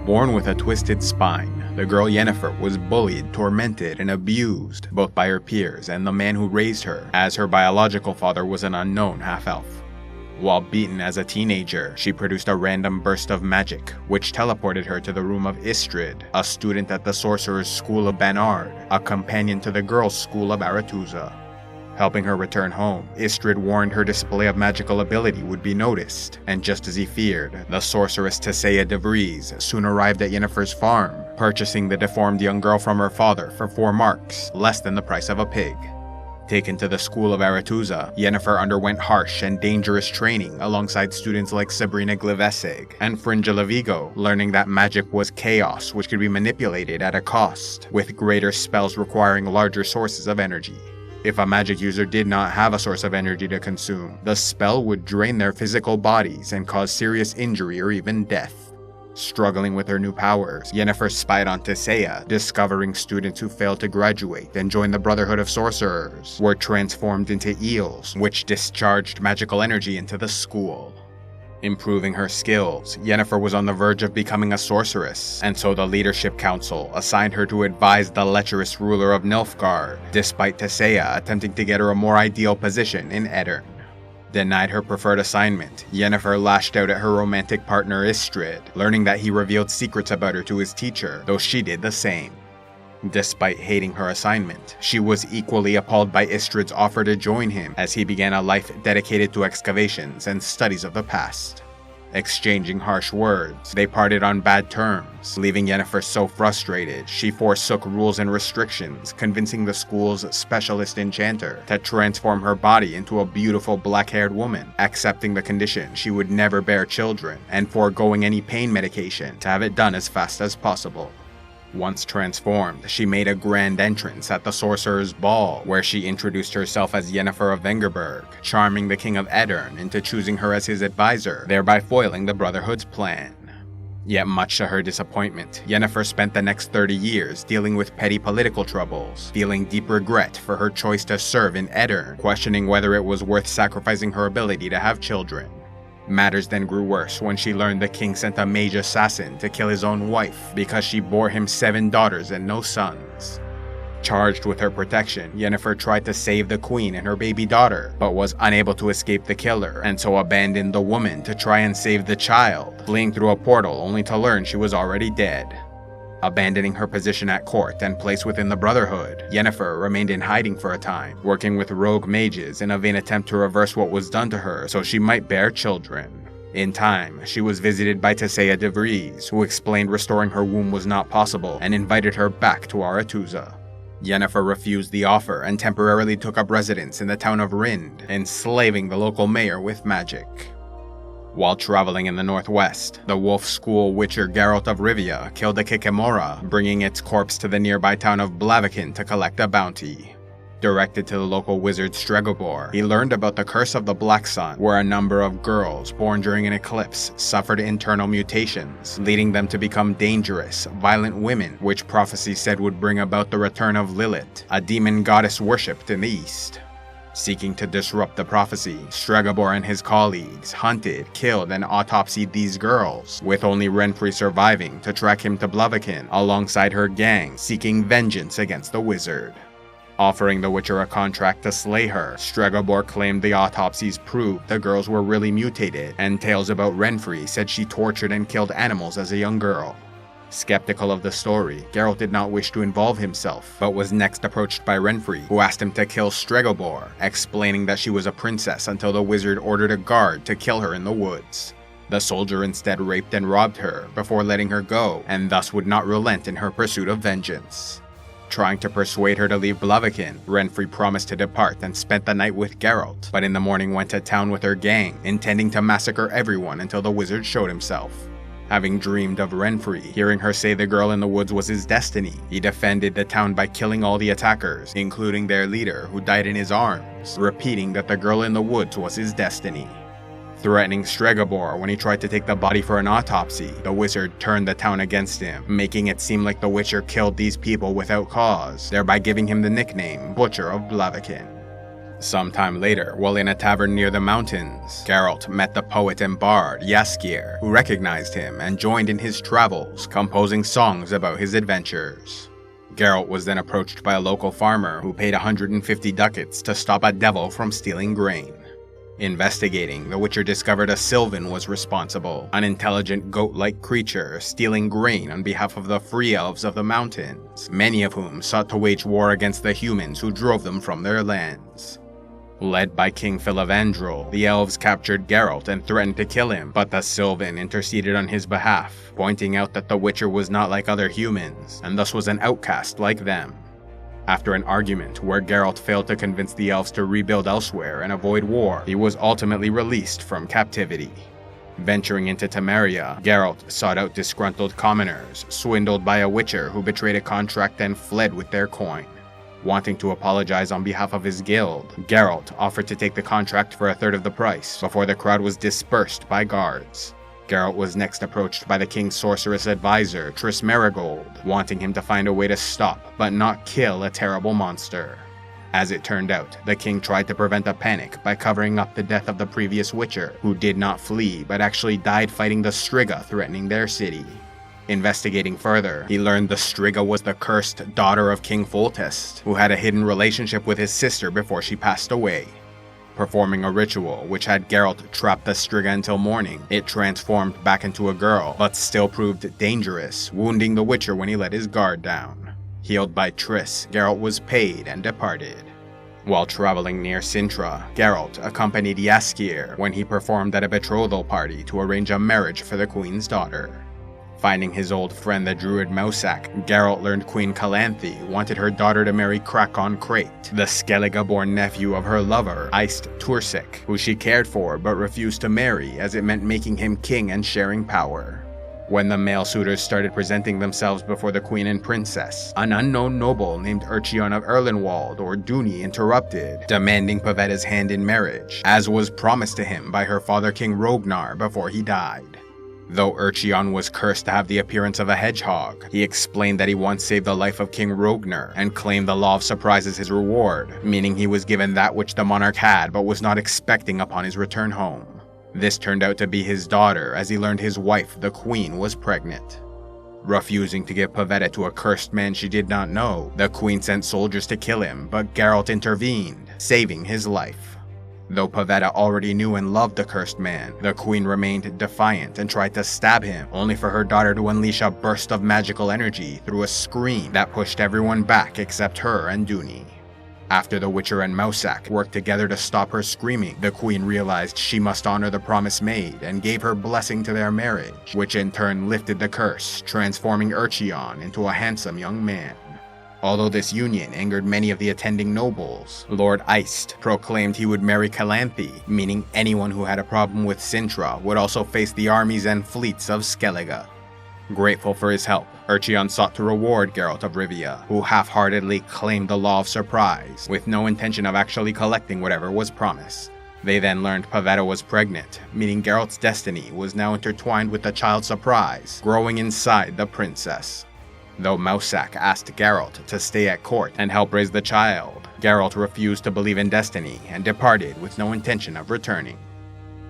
Born with a twisted spine, the girl Yennefer was bullied, tormented, and abused, both by her peers and the man who raised her, as her biological father was an unknown half-elf. While beaten as a teenager, she produced a random burst of magic, which teleported her to the room of Istrid, a student at the Sorcerer's School of Banard, a companion to the girls' school of Aretuza. Helping her return home, Istrid warned her display of magical ability would be noticed, and just as he feared, the sorceress Tissaia de Vries soon arrived at Yennefer's farm, purchasing the deformed young girl from her father for 4 marks, less than the price of a pig. Taken to the school of Aretuza, Yennefer underwent harsh and dangerous training alongside students like Sabrina Gliveseg and Fringilla Vigo, learning that magic was chaos which could be manipulated at a cost, with greater spells requiring larger sources of energy. If a magic user did not have a source of energy to consume, the spell would drain their physical bodies and cause serious injury or even death. Struggling with her new powers, Yennefer spied on Tissaia, discovering students who failed to graduate and join the Brotherhood of Sorcerers were transformed into eels, which discharged magical energy into the school. Improving her skills, Yennefer was on the verge of becoming a sorceress, and so the Leadership Council assigned her to advise the lecherous ruler of Nilfgaard, despite Tissaia attempting to get her a more ideal position in Edirn. Denied her preferred assignment, Yennefer lashed out at her romantic partner Istrid, learning that he revealed secrets about her to his teacher, though she did the same. Despite hating her assignment, she was equally appalled by Istrid's offer to join him as he began a life dedicated to excavations and studies of the past. Exchanging harsh words, they parted on bad terms, leaving Yennefer so frustrated she forsook rules and restrictions, convincing the school's specialist enchanter to transform her body into a beautiful black-haired woman, accepting the condition she would never bear children, and foregoing any pain medication to have it done as fast as possible. Once transformed, she made a grand entrance at the Sorcerer's Ball, where she introduced herself as Yennefer of Vengerberg, charming the King of Edirn into choosing her as his advisor, thereby foiling the Brotherhood's plan. Yet much to her disappointment, Yennefer spent the next 30 years dealing with petty political troubles, feeling deep regret for her choice to serve in Edirn, questioning whether it was worth sacrificing her ability to have children. Matters then grew worse when she learned the king sent a mage assassin to kill his own wife because she bore him 7 daughters and no sons. Charged with her protection, Yennefer tried to save the queen and her baby daughter, but was unable to escape the killer, and so abandoned the woman to try and save the child, fleeing through a portal only to learn she was already dead. Abandoning her position at court and place within the Brotherhood, Yennefer remained in hiding for a time, working with rogue mages in a vain attempt to reverse what was done to her so she might bear children. In time, she was visited by Tissaia de Vries, who explained restoring her womb was not possible and invited her back to Aretuza. Yennefer refused the offer and temporarily took up residence in the town of Rind, enslaving the local mayor with magic. While traveling in the northwest, the wolf school witcher Geralt of Rivia killed a Kikimora, bringing its corpse to the nearby town of Blaviken to collect a bounty. Directed to the local wizard Stregobor, he learned about the Curse of the Black Sun, where a number of girls born during an eclipse suffered internal mutations, leading them to become dangerous, violent women, which prophecy said would bring about the return of Lilith, a demon goddess worshipped in the east. Seeking to disrupt the prophecy, Stregobor and his colleagues hunted, killed, and autopsied these girls, with only Renfri surviving to track him to Blaviken alongside her gang seeking vengeance against the wizard. Offering the Witcher a contract to slay her, Stregobor claimed the autopsies proved the girls were really mutated, and tales about Renfri said she tortured and killed animals as a young girl. Skeptical of the story, Geralt did not wish to involve himself, but was next approached by Renfri, who asked him to kill Stregobor, explaining that she was a princess until the wizard ordered a guard to kill her in the woods. The soldier instead raped and robbed her before letting her go, and thus would not relent in her pursuit of vengeance. Trying to persuade her to leave Blaviken, Renfri promised to depart and spent the night with Geralt, but in the morning went to town with her gang, intending to massacre everyone until the wizard showed himself. Having dreamed of Renfri, hearing her say the girl in the woods was his destiny, he defended the town by killing all the attackers, including their leader, who died in his arms, repeating that the girl in the woods was his destiny. Threatening Stregobor when he tried to take the body for an autopsy, the wizard turned the town against him, making it seem like the Witcher killed these people without cause, thereby giving him the nickname Butcher of Blaviken. Sometime later, while in a tavern near the mountains, Geralt met the poet and bard Jaskier, who recognized him and joined in his travels, composing songs about his adventures. Geralt was then approached by a local farmer who paid 150 ducats to stop a devil from stealing grain. Investigating, the Witcher discovered a Sylvan was responsible, an intelligent goat-like creature stealing grain on behalf of the free elves of the mountains, many of whom sought to wage war against the humans who drove them from their lands. Led by King Filavandrel, the elves captured Geralt and threatened to kill him, but the Sylvan interceded on his behalf, pointing out that the Witcher was not like other humans, and thus was an outcast like them. After an argument where Geralt failed to convince the elves to rebuild elsewhere and avoid war, he was ultimately released from captivity. Venturing into Temeria, Geralt sought out disgruntled commoners, swindled by a Witcher who betrayed a contract and fled with their coin. Wanting to apologize on behalf of his guild, Geralt offered to take the contract for a third of the price before the crowd was dispersed by guards. Geralt was next approached by the king's sorceress advisor, Triss Merigold, wanting him to find a way to stop but not kill a terrible monster. As it turned out, the king tried to prevent a panic by covering up the death of the previous Witcher, who did not flee but actually died fighting the Striga threatening their city. Investigating further, he learned the Striga was the cursed daughter of King Foltest, who had a hidden relationship with his sister before she passed away. Performing a ritual which had Geralt trap the Striga until morning, it transformed back into a girl, but still proved dangerous, wounding the Witcher when he let his guard down. Healed by Triss, Geralt was paid and departed. While traveling near Cintra, Geralt accompanied Jaskier when he performed at a betrothal party to arrange a marriage for the queen's daughter. Finding his old friend the druid Mousak, Geralt learned Queen Calanthe wanted her daughter to marry Krakon Crate, the Skellige-born nephew of her lover, Iced Tursik, who she cared for but refused to marry as it meant making him king and sharing power. When the male suitors started presenting themselves before the queen and princess, an unknown noble named Urchion of Erlenwald or Duni interrupted, demanding Pavetta's hand in marriage, as was promised to him by her father King Rognar before he died. Though Urchion was cursed to have the appearance of a hedgehog, he explained that he once saved the life of King Rognar and claimed the Law of Surprise as his reward, meaning he was given that which the monarch had but was not expecting upon his return home. This turned out to be his daughter, as he learned his wife, the queen, was pregnant. Refusing to give Pavetta to a cursed man she did not know, the queen sent soldiers to kill him, but Geralt intervened, saving his life. Though Pavetta already knew and loved the cursed man, the queen remained defiant and tried to stab him, only for her daughter to unleash a burst of magical energy through a scream that pushed everyone back except her and Duni. After the Witcher and Mousak worked together to stop her screaming, the queen realized she must honor the promise made and gave her blessing to their marriage, which in turn lifted the curse, transforming Urchion into a handsome young man. Although this union angered many of the attending nobles, Lord Iced proclaimed he would marry Calanthe, meaning anyone who had a problem with Cintra would also face the armies and fleets of Skellige. Grateful for his help, Urchion sought to reward Geralt of Rivia, who half-heartedly claimed the Law of Surprise, with no intention of actually collecting whatever was promised. They then learned Pavetta was pregnant, meaning Geralt's destiny was now intertwined with the child Surprise, growing inside the princess. Though Mousak asked Geralt to stay at court and help raise the child, Geralt refused to believe in destiny and departed with no intention of returning.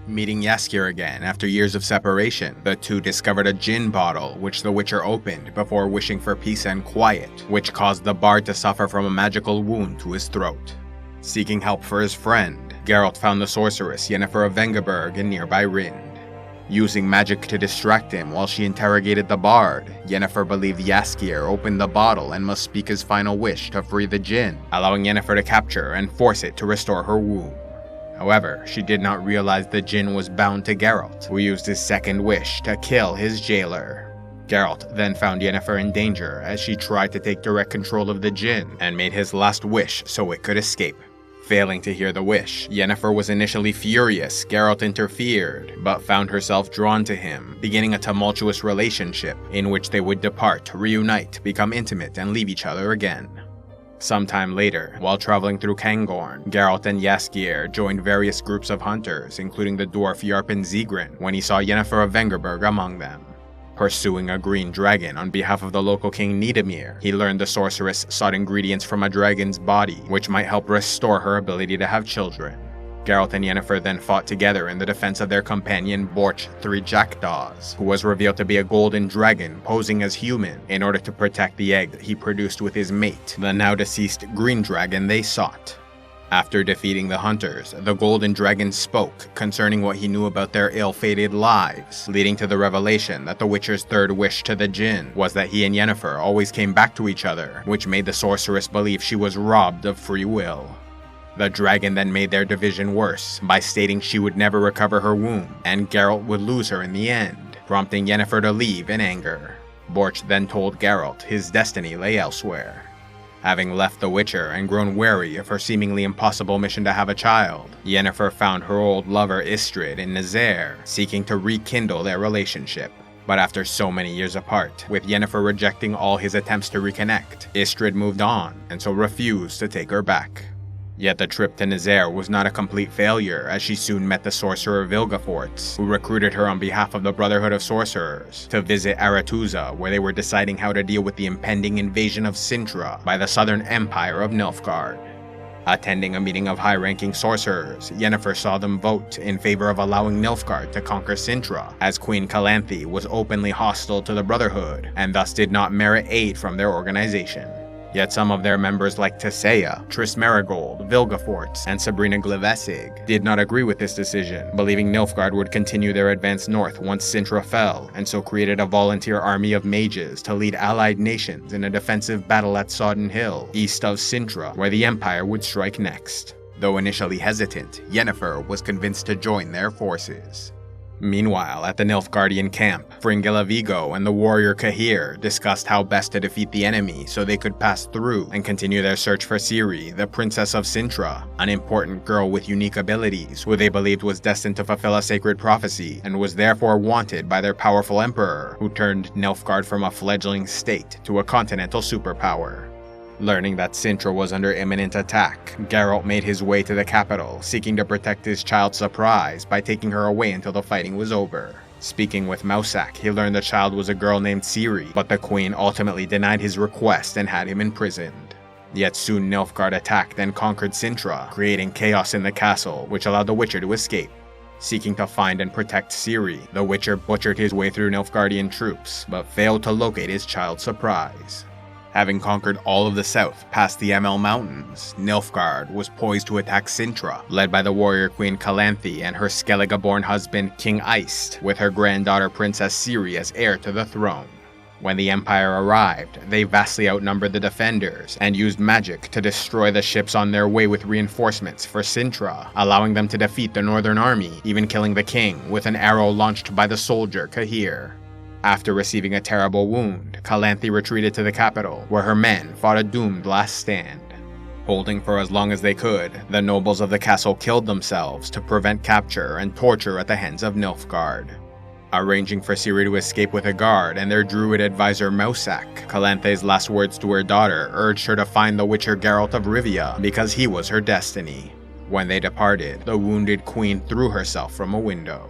Meeting Jaskier again after years of separation, the two discovered a jinn bottle which the Witcher opened before wishing for peace and quiet, which caused the bard to suffer from a magical wound to his throat. Seeking help for his friend, Geralt found the sorceress Yennefer of Vengerberg in nearby Rind. Using magic to distract him while she interrogated the bard, Yennefer believed Jaskier opened the bottle and must speak his final wish to free the jinn, allowing Yennefer to capture and force it to restore her womb. However, she did not realize the jinn was bound to Geralt, who used his second wish to kill his jailer. Geralt then found Yennefer in danger as she tried to take direct control of the jinn and made his last wish so it could escape. Failing to hear the wish, Yennefer was initially furious Geralt interfered, but found herself drawn to him, beginning a tumultuous relationship in which they would depart, reunite, become intimate, and leave each other again. Sometime later, while traveling through Kangorn, Geralt and Jaskier joined various groups of hunters, including the dwarf Yarpen Zegrin, when he saw Yennefer of Vengerberg among them. Pursuing a green dragon on behalf of the local king Nidamir, he learned the sorceress sought ingredients from a dragon's body, which might help restore her ability to have children. Geralt and Yennefer then fought together in the defense of their companion Borch 3 Jackdaws, who was revealed to be a golden dragon posing as human in order to protect the egg that he produced with his mate, the now deceased green dragon they sought. After defeating the hunters, the golden dragon spoke concerning what he knew about their ill-fated lives, leading to the revelation that the Witcher's third wish to the jinn was that he and Yennefer always came back to each other, which made the sorceress believe she was robbed of free will. The dragon then made their division worse by stating she would never recover her womb, and Geralt would lose her in the end, prompting Yennefer to leave in anger. Borch then told Geralt his destiny lay elsewhere. Having left the Witcher and grown wary of her seemingly impossible mission to have a child, Yennefer found her old lover Istrid in Nazaire, seeking to rekindle their relationship. But after so many years apart, with Yennefer rejecting all his attempts to reconnect, Istrid moved on, and so refused to take her back. Yet the trip to Nazaire was not a complete failure, as she soon met the sorcerer Vilgefortz, who recruited her on behalf of the Brotherhood of Sorcerers to visit Aretuza, where they were deciding how to deal with the impending invasion of Cintra by the Southern Empire of Nilfgaard. Attending a meeting of high-ranking sorcerers, Yennefer saw them vote in favor of allowing Nilfgaard to conquer Cintra, as Queen Calanthe was openly hostile to the Brotherhood, and thus did not merit aid from their organization. Yet some of their members like Tissaia, Triss Merigold, Vilgefortz, and Sabrina Glivesig did not agree with this decision, believing Nilfgaard would continue their advance north once Cintra fell, and so created a volunteer army of mages to lead allied nations in a defensive battle at Sodden Hill, east of Cintra, where the Empire would strike next. Though initially hesitant, Yennefer was convinced to join their forces. Meanwhile, at the Nilfgaardian camp, Fringilla Vigo and the warrior Cahir discussed how best to defeat the enemy so they could pass through and continue their search for Ciri, the princess of Cintra, an important girl with unique abilities who they believed was destined to fulfill a sacred prophecy and was therefore wanted by their powerful emperor, who turned Nilfgaard from a fledgling state to a continental superpower. Learning that Cintra was under imminent attack, Geralt made his way to the capital, seeking to protect his child's surprise by taking her away until the fighting was over. Speaking with Mousak, he learned the child was a girl named Ciri, but the queen ultimately denied his request and had him imprisoned. Yet soon Nilfgaard attacked and conquered Cintra, creating chaos in the castle, which allowed the Witcher to escape. Seeking to find and protect Ciri, the Witcher butchered his way through Nilfgaardian troops, but failed to locate his child's surprise. Having conquered all of the south past the ML Mountains, Nilfgaard was poised to attack Cintra, led by the warrior queen Calanthe and her Skellige-born husband King Iced, with her granddaughter Princess Ciri as heir to the throne. When the Empire arrived, they vastly outnumbered the defenders and used magic to destroy the ships on their way with reinforcements for Cintra, allowing them to defeat the northern army, even killing the king with an arrow launched by the soldier Cahir. After receiving a terrible wound, Calanthe retreated to the capital, where her men fought a doomed last stand. Holding for as long as they could, the nobles of the castle killed themselves to prevent capture and torture at the hands of Nilfgaard. Arranging for Ciri to escape with a guard and their druid advisor Mousak, Calanthe's last words to her daughter urged her to find the Witcher Geralt of Rivia because he was her destiny. When they departed, the wounded queen threw herself from a window.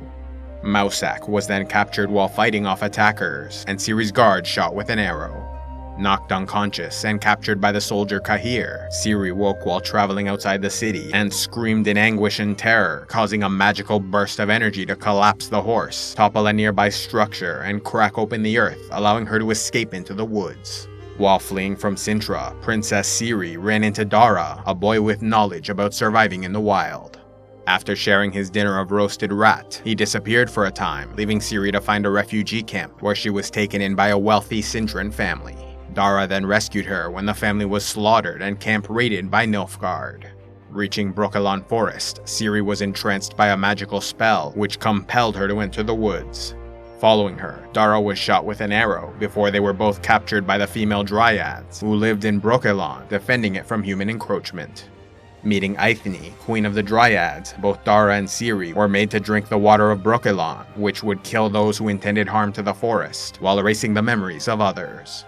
Mousak was then captured while fighting off attackers, and Ciri's guard shot with an arrow. Knocked unconscious and captured by the soldier Cahir, Ciri woke while traveling outside the city and screamed in anguish and terror, causing a magical burst of energy to collapse the horse, topple a nearby structure, and crack open the earth, allowing her to escape into the woods. While fleeing from Cintra, Princess Ciri ran into Dara, a boy with knowledge about surviving in the wild. After sharing his dinner of roasted rat, he disappeared for a time, leaving Ciri to find a refugee camp where she was taken in by a wealthy Cintran family. Dara then rescued her when the family was slaughtered and camp raided by Nilfgaard. Reaching Brokilon Forest, Ciri was entranced by a magical spell which compelled her to enter the woods. Following her, Dara was shot with an arrow before they were both captured by the female Dryads, who lived in Brokilon, defending it from human encroachment. Meeting Eithne, queen of the Dryads, both Dara and Ciri were made to drink the water of Brokilon, which would kill those who intended harm to the forest, while erasing the memories of others.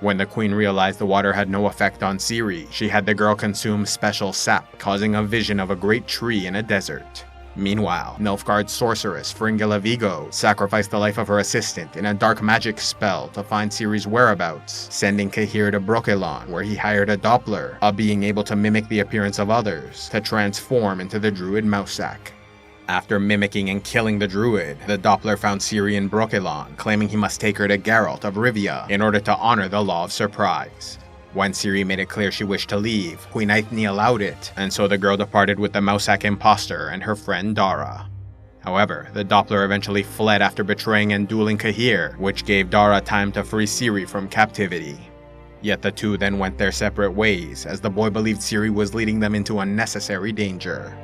When the queen realized the water had no effect on Ciri, she had the girl consume special sap, causing a vision of a great tree in a desert. Meanwhile, Nilfgaard's sorceress Fringilla Vigo sacrificed the life of her assistant in a dark magic spell to find Ciri's whereabouts, sending Cahir to Brokilon, where he hired a Doppler, a being able to mimic the appearance of others, to transform into the druid Mousesack. After mimicking and killing the druid, the Doppler found Ciri in Brokilon, claiming he must take her to Geralt of Rivia in order to honor the Law of Surprise. When Ciri made it clear she wished to leave, Queen Aithne allowed it, and so the girl departed with the Mousesack imposter and her friend Dara. However, the Doppler eventually fled after betraying and dueling Cahir, which gave Dara time to free Ciri from captivity. Yet the two then went their separate ways, as the boy believed Ciri was leading them into unnecessary danger.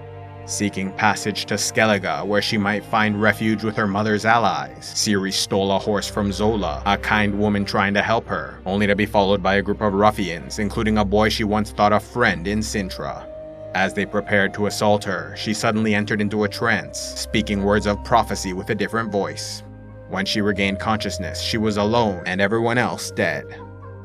Seeking passage to Skellige, where she might find refuge with her mother's allies, Ciri stole a horse from Zola, a kind woman trying to help her, only to be followed by a group of ruffians, including a boy she once thought a friend in Cintra. As they prepared to assault her, she suddenly entered into a trance, speaking words of prophecy with a different voice. When she regained consciousness, she was alone and everyone else dead.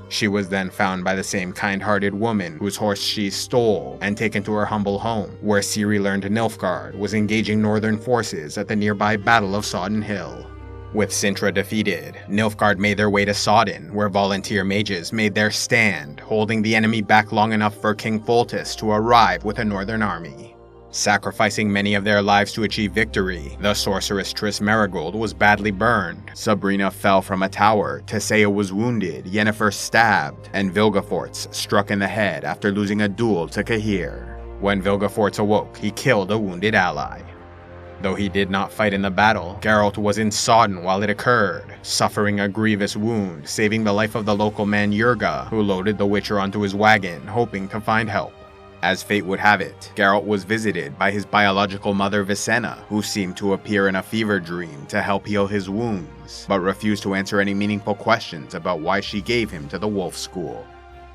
She was then found by the same kind-hearted woman whose horse she stole and taken to her humble home, where Ciri learned Nilfgaard was engaging northern forces at the nearby Battle of Sodden Hill. With Cintra defeated, Nilfgaard made their way to Sodden, where volunteer mages made their stand, holding the enemy back long enough for King Foltest to arrive with a northern army. Sacrificing many of their lives to achieve victory, the sorceress Triss Merigold was badly burned, Sabrina fell from a tower, Teseo was wounded, Yennefer stabbed, and Vilgefortz struck in the head after losing a duel to Cahir. When Vilgefortz awoke, he killed a wounded ally. Though he did not fight in the battle, Geralt was in Sodden while it occurred, suffering a grievous wound, saving the life of the local man Jurga, who loaded the Witcher onto his wagon, hoping to find help. As fate would have it, Geralt was visited by his biological mother Vicenna, who seemed to appear in a fever dream to help heal his wounds, but refused to answer any meaningful questions about why she gave him to the wolf school.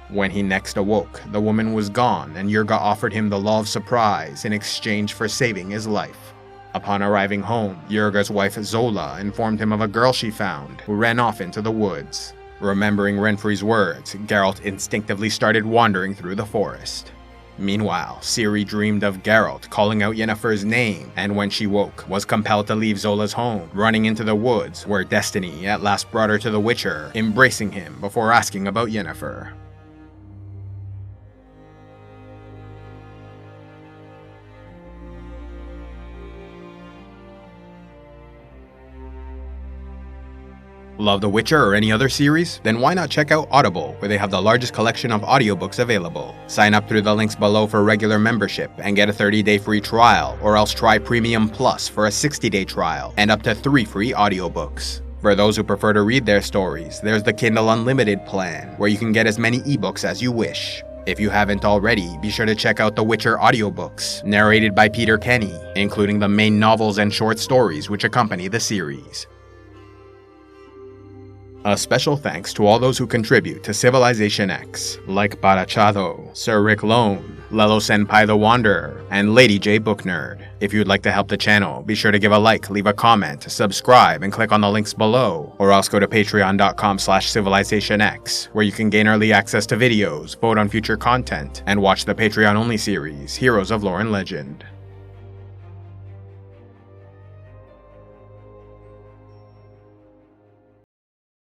When he next awoke, the woman was gone, and Jurga offered him the Law of Surprise in exchange for saving his life. Upon arriving home, Jurga's wife Zola informed him of a girl she found, who ran off into the woods. Remembering Renfri's words, Geralt instinctively started wandering through the forest. Meanwhile, Ciri dreamed of Geralt calling out Yennefer's name, and when she woke, was compelled to leave Zola's home, running into the woods, where destiny at last brought her to the Witcher, embracing him before asking about Yennefer. Love The Witcher or any other series? Then why not check out Audible, where they have the largest collection of audiobooks available. Sign up through the links below for regular membership and get a 30-day free trial, or else try Premium Plus for a 60-day trial and up to 3 free audiobooks. For those who prefer to read their stories, there's the Kindle Unlimited plan, where you can get as many ebooks as you wish. If you haven't already, be sure to check out The Witcher audiobooks, narrated by Peter Kenny, including the main novels and short stories which accompany the series. A special thanks to all those who contribute to Civilization X, like Barachado, Sir Rick Lone, Lelo Senpai the Wanderer, and Lady J Book Nerd. If you'd like to help the channel, be sure to give a like, leave a comment, subscribe, and click on the links below, or else go to patreon.com/civilizationx, where you can gain early access to videos, vote on future content, and watch the Patreon-only series, Heroes of Lore and Legend.